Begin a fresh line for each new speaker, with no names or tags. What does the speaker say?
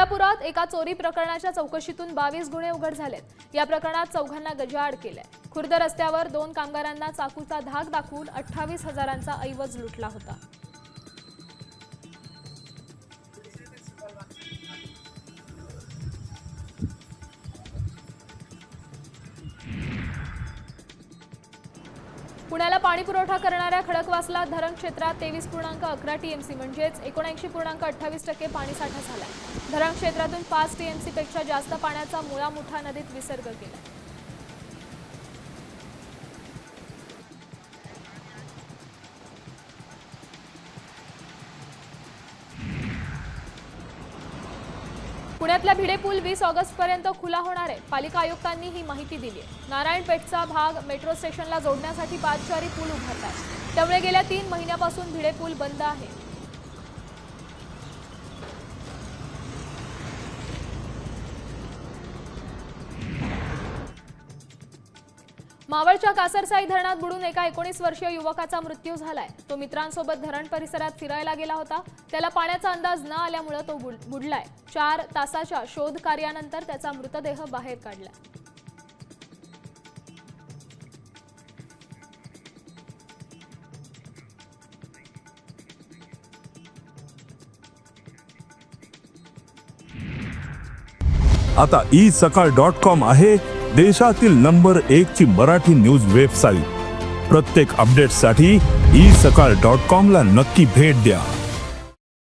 कोल्हापुरात एका चोरी प्रकरणाच्या चौकशीतून 22 गुन्हे उघड झालेत। या प्रकरणात चौघांना गजाआड केलाय। खुर्द रस्त्यावर 2 कामगारांना चाकूचा धाक दाखवून 28,000चा ऐवज लुटला होता। पुण्याला पाणी पुरवठा करणाऱ्या खडकवासला धरण क्षेत्रात 23.11 टीएमसी म्हणजेच 79.28% पाणीसाठा झाला। धरण क्षेत्रातून 5 टीएमसी पेक्षा जास्त पाण्याचा मुळा मुठा नदीत विसर्ग केला। पुण्यातला भिडे पूल 20 ऑगस्टपर्यंत खुला होणार आहे। पालिका आयुक्तांनी ही माहिती दिली आहे। नारायणपेठचा भाग मेट्रो स्टेशनला जोडण्यासाठी पादचारी पूल उभारतात, त्यामुळे गेल्या 3 महिन्यापासून भिडे पूल बंद आहे। मावळच्या कासरसाई धरणात बुडून एका 19 वर्षीय युवकाचा मृत्यू झालाय। तो मित्रांसोबत धरण परिसरात फिरायला गेला होता। त्याला पाण्याचा अंदाज न आल्यामुळे तो बुडलाय। 4 तासाच्या शोध कार्यानंतर त्याचा मृतदेह बाहेर काढला।
आता isakal.com आहे देशातील नंबर 1 ची मराठी न्यूज वेबसाईट। प्रत्येक अपडेटसाठी isakal.com ला नक्की भेट द्या।